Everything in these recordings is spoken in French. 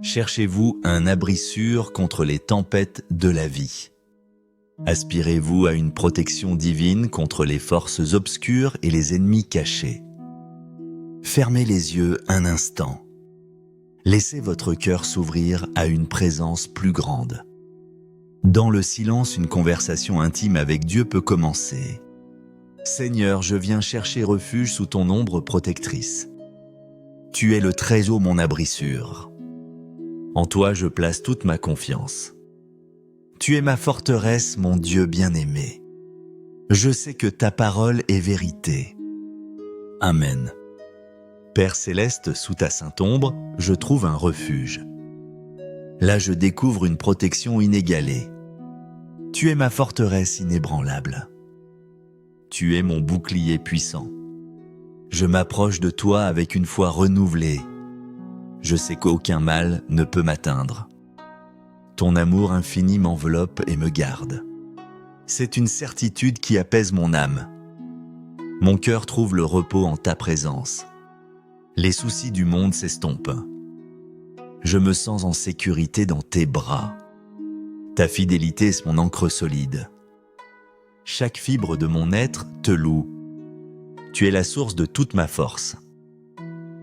Cherchez-vous un abri sûr contre les tempêtes de la vie. Aspirez-vous à une protection divine contre les forces obscures et les ennemis cachés. Fermez les yeux un instant. Laissez votre cœur s'ouvrir à une présence plus grande. Dans le silence, une conversation intime avec Dieu peut commencer. Seigneur, je viens chercher refuge sous ton ombre protectrice. Tu es le très haut mon abri sûr. En toi je place toute ma confiance. Tu es ma forteresse, mon Dieu bien-aimé. Je sais que ta parole est vérité. Amen. Père céleste, sous ta sainte ombre, je trouve un refuge. Là je découvre une protection inégalée. Tu es ma forteresse inébranlable. Tu es mon bouclier puissant. Je m'approche de toi avec une foi renouvelée. Je sais qu'aucun mal ne peut m'atteindre. Ton amour infini m'enveloppe et me garde. C'est une certitude qui apaise mon âme. Mon cœur trouve le repos en ta présence. Les soucis du monde s'estompent. Je me sens en sécurité dans tes bras. Ta fidélité est mon ancre solide. Chaque fibre de mon être te loue. Tu es la source de toute ma force.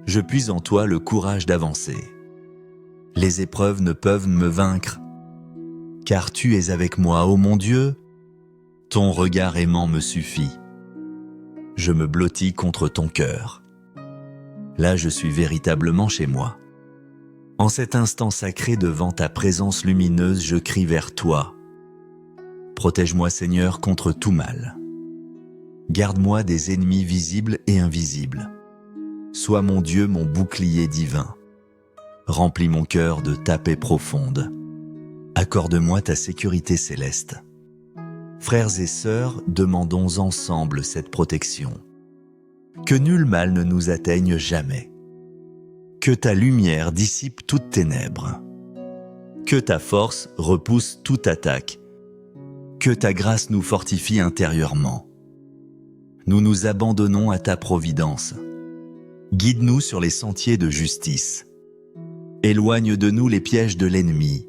Je puise en toi le courage d'avancer. Les épreuves ne peuvent me vaincre, car tu es avec moi, ô mon Dieu. Ton regard aimant me suffit. Je me blottis contre ton cœur. Là, je suis véritablement chez moi. En cet instant sacré devant ta présence lumineuse, je crie vers toi. Protège-moi, Seigneur, contre tout mal. Garde-moi des ennemis visibles et invisibles. Sois mon Dieu, mon bouclier divin. Remplis mon cœur de ta paix profonde. Accorde-moi ta sécurité céleste. Frères et sœurs, demandons ensemble cette protection. Que nul mal ne nous atteigne jamais. Que ta lumière dissipe toutes ténèbres. Que ta force repousse toute attaque. Que ta grâce nous fortifie intérieurement. Nous nous abandonnons à ta providence. Guide-nous sur les sentiers de justice. Éloigne de nous les pièges de l'ennemi.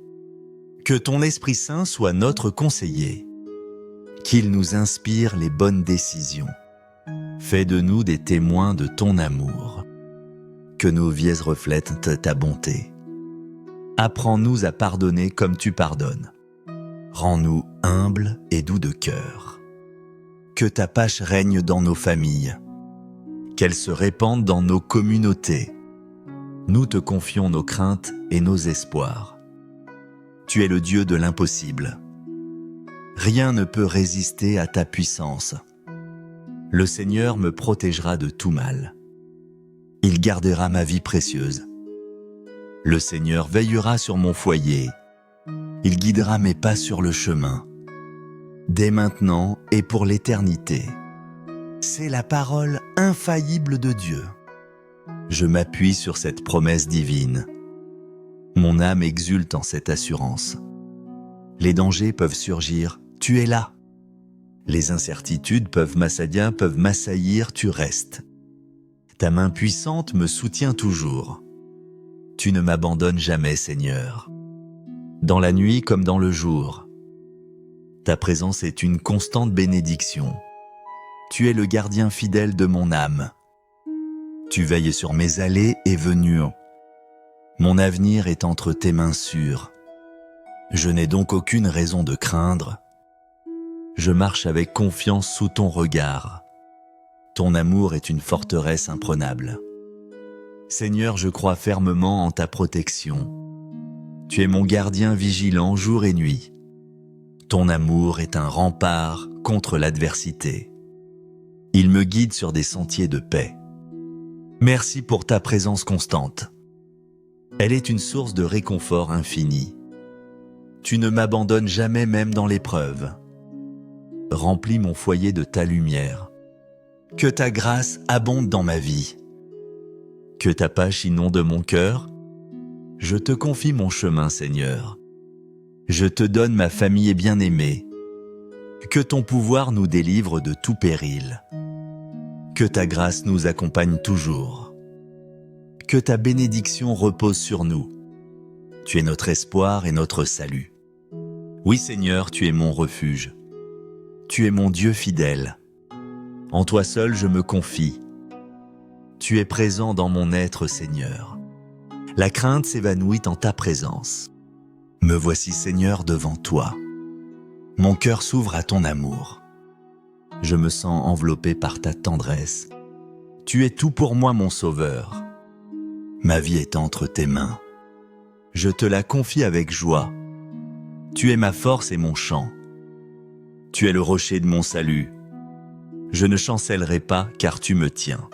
Que ton Esprit Saint soit notre conseiller. Qu'il nous inspire les bonnes décisions. Fais de nous des témoins de ton amour. Que nos vies reflètent ta bonté. Apprends-nous à pardonner comme tu pardonnes. Rends-nous humbles et doux de cœur. Que ta paix règne dans nos familles. Qu'elle se répande dans nos communautés. Nous te confions nos craintes et nos espoirs. Tu es le Dieu de l'impossible. Rien ne peut résister à ta puissance. Le Seigneur me protégera de tout mal. Il gardera ma vie précieuse. Le Seigneur veillera sur mon foyer. Il guidera mes pas sur le chemin. Dès maintenant et pour l'éternité. C'est la parole infaillible de Dieu. Je m'appuie sur cette promesse divine. Mon âme exulte en cette assurance. Les dangers peuvent surgir, tu es là. Les incertitudes peuvent m'assaillir, tu restes. Ta main puissante me soutient toujours. Tu ne m'abandonnes jamais, Seigneur. Dans la nuit comme dans le jour. Ta présence est une constante bénédiction. Tu es le gardien fidèle de mon âme. Tu veilles sur mes allées et venues. Mon avenir est entre tes mains sûres. Je n'ai donc aucune raison de craindre. Je marche avec confiance sous ton regard. Ton amour est une forteresse imprenable. Seigneur, je crois fermement en ta protection. Tu es mon gardien vigilant jour et nuit. Ton amour est un rempart contre l'adversité. Il me guide sur des sentiers de paix. Merci pour ta présence constante. Elle est une source de réconfort infini. Tu ne m'abandonnes jamais même dans l'épreuve. Remplis mon foyer de ta lumière. Que ta grâce abonde dans ma vie. Que ta paix inonde mon cœur. Je te confie mon chemin, Seigneur. Je te donne ma famille bien-aimée. Que ton pouvoir nous délivre de tout péril. Que ta grâce nous accompagne toujours. Que ta bénédiction repose sur nous. Tu es notre espoir et notre salut. Oui Seigneur, tu es mon refuge. Tu es mon Dieu fidèle. En toi seul je me confie. Tu es présent dans mon être, Seigneur. La crainte s'évanouit en ta présence. Me voici, Seigneur, devant toi. Mon cœur s'ouvre à ton amour. Je me sens enveloppé par ta tendresse. Tu es tout pour moi, mon Sauveur. Ma vie est entre tes mains. Je te la confie avec joie. Tu es ma force et mon chant. Tu es le rocher de mon salut. Je ne chancellerai pas, car tu me tiens.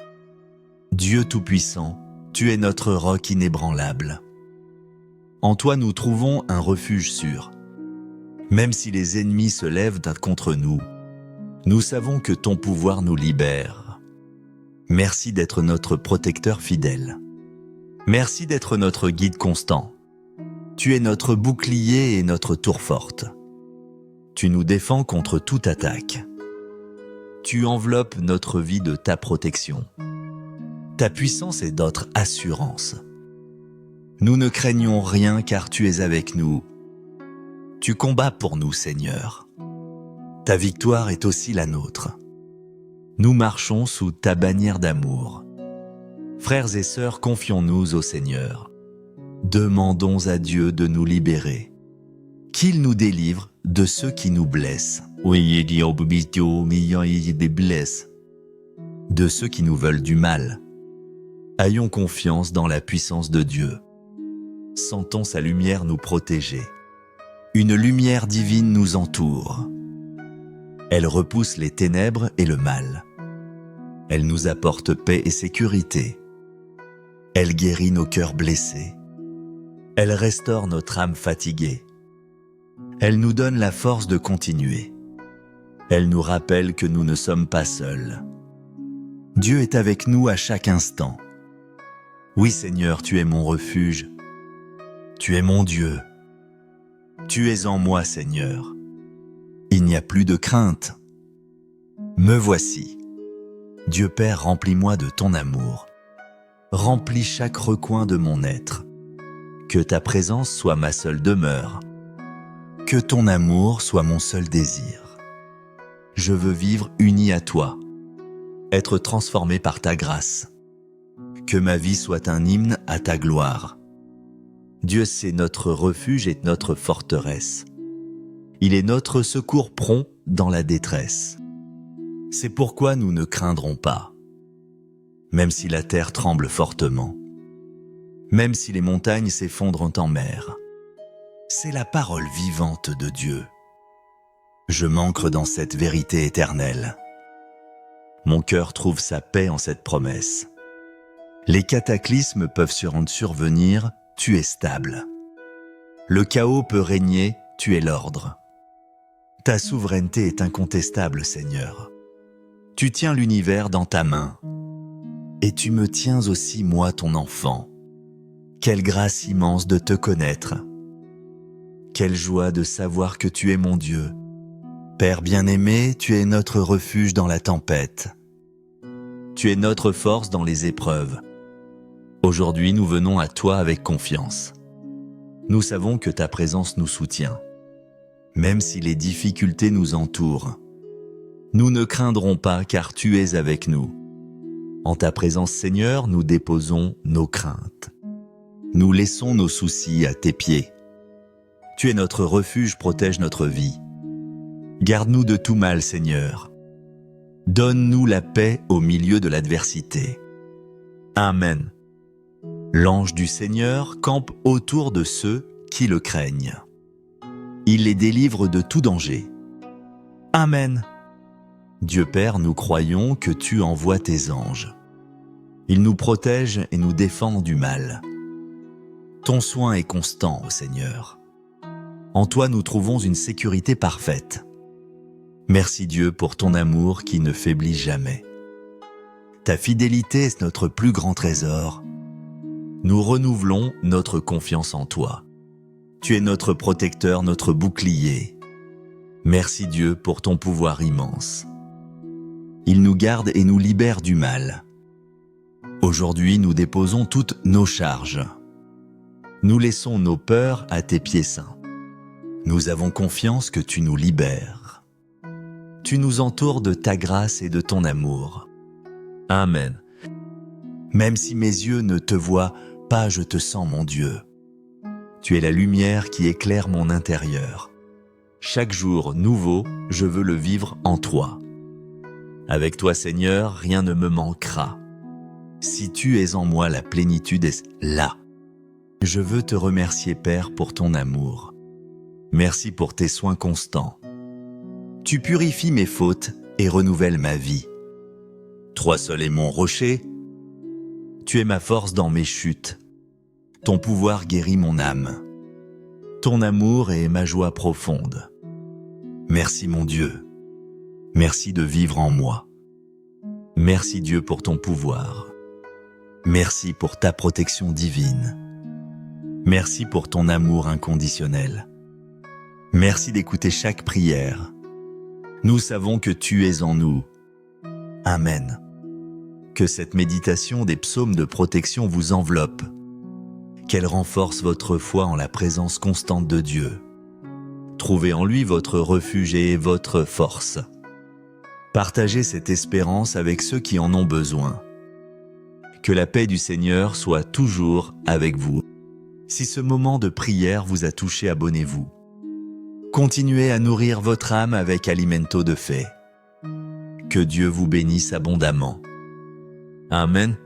Dieu Tout-Puissant, tu es notre roc inébranlable. En toi nous trouvons un refuge sûr. Même si les ennemis se lèvent contre nous, nous savons que ton pouvoir nous libère. Merci d'être notre protecteur fidèle. Merci d'être notre guide constant. Tu es notre bouclier et notre tour forte. Tu nous défends contre toute attaque. Tu enveloppes notre vie de ta protection. Ta puissance est notre assurance. Nous ne craignons rien car tu es avec nous. Tu combats pour nous, Seigneur. Ta victoire est aussi la nôtre. Nous marchons sous ta bannière d'amour. Frères et sœurs, confions-nous au Seigneur. Demandons à Dieu de nous libérer. Qu'il nous délivre de ceux qui nous blessent. Oui, des blesses. De ceux qui nous veulent du mal. Ayons confiance dans la puissance de Dieu. Sentons sa lumière nous protéger. Une lumière divine nous entoure. Elle repousse les ténèbres et le mal. Elle nous apporte paix et sécurité. Elle guérit nos cœurs blessés. Elle restaure notre âme fatiguée. Elle nous donne la force de continuer. Elle nous rappelle que nous ne sommes pas seuls. Dieu est avec nous à chaque instant. Oui Seigneur, tu es mon refuge. Tu es mon Dieu. Tu es en moi, Seigneur. Il n'y a plus de crainte. Me voici. Dieu Père, remplis-moi de ton amour. Remplis chaque recoin de mon être. Que ta présence soit ma seule demeure. Que ton amour soit mon seul désir. Je veux vivre uni à toi, être transformé par ta grâce. Que ma vie soit un hymne à ta gloire. Dieu, c'est notre refuge et notre forteresse. Il est notre secours prompt dans la détresse. C'est pourquoi nous ne craindrons pas, même si la terre tremble fortement, même si les montagnes s'effondrent en mer. C'est la parole vivante de Dieu. Je m'ancre dans cette vérité éternelle. Mon cœur trouve sa paix en cette promesse. Les cataclysmes peuvent survenir, tu es stable. Le chaos peut régner, tu es l'ordre. Ta souveraineté est incontestable, Seigneur. Tu tiens l'univers dans ta main. Et tu me tiens aussi, moi, ton enfant. Quelle grâce immense de te connaître. Quelle joie de savoir que tu es mon Dieu. Père bien-aimé, tu es notre refuge dans la tempête. Tu es notre force dans les épreuves. Aujourd'hui, nous venons à toi avec confiance. Nous savons que ta présence nous soutient. Même si les difficultés nous entourent, nous ne craindrons pas car tu es avec nous. En ta présence, Seigneur, nous déposons nos craintes. Nous laissons nos soucis à tes pieds. Tu es notre refuge, protège notre vie. Garde-nous de tout mal, Seigneur. Donne-nous la paix au milieu de l'adversité. Amen. L'ange du Seigneur campe autour de ceux qui le craignent. Il les délivre de tout danger. Amen. Dieu Père, nous croyons que tu envoies tes anges. Ils nous protègent et nous défendent du mal. Ton soin est constant, ô Seigneur. En toi, nous trouvons une sécurité parfaite. Merci Dieu pour ton amour qui ne faiblit jamais. Ta fidélité est notre plus grand trésor. Nous renouvelons notre confiance en toi. Tu es notre protecteur, notre bouclier. Merci Dieu pour ton pouvoir immense. Il nous garde et nous libère du mal. Aujourd'hui, nous déposons toutes nos charges. Nous laissons nos peurs à tes pieds saints. Nous avons confiance que tu nous libères. Tu nous entoures de ta grâce et de ton amour. Amen. Même si mes yeux ne te voient pas, je te sens, mon Dieu. Tu es la lumière qui éclaire mon intérieur. Chaque jour nouveau, je veux le vivre en toi. Avec toi, Seigneur, rien ne me manquera. Si tu es en moi, la plénitude est là. Je veux te remercier, Père, pour ton amour. Merci pour tes soins constants. Tu purifies mes fautes et renouvelles ma vie. Toi seul es mon rocher. Tu es ma force dans mes chutes. Ton pouvoir guérit mon âme. Ton amour est ma joie profonde. Merci mon Dieu. Merci de vivre en moi. Merci Dieu pour ton pouvoir. Merci pour ta protection divine. Merci pour ton amour inconditionnel. Merci d'écouter chaque prière. Nous savons que tu es en nous. Amen. Que cette méditation des psaumes de protection vous enveloppe. Qu'elle renforce votre foi en la présence constante de Dieu. Trouvez en lui votre refuge et votre force. Partagez cette espérance avec ceux qui en ont besoin. Que la paix du Seigneur soit toujours avec vous. Si ce moment de prière vous a touché, abonnez-vous. Continuez à nourrir votre âme avec Alimento de Fé. Que Dieu vous bénisse abondamment. Amen.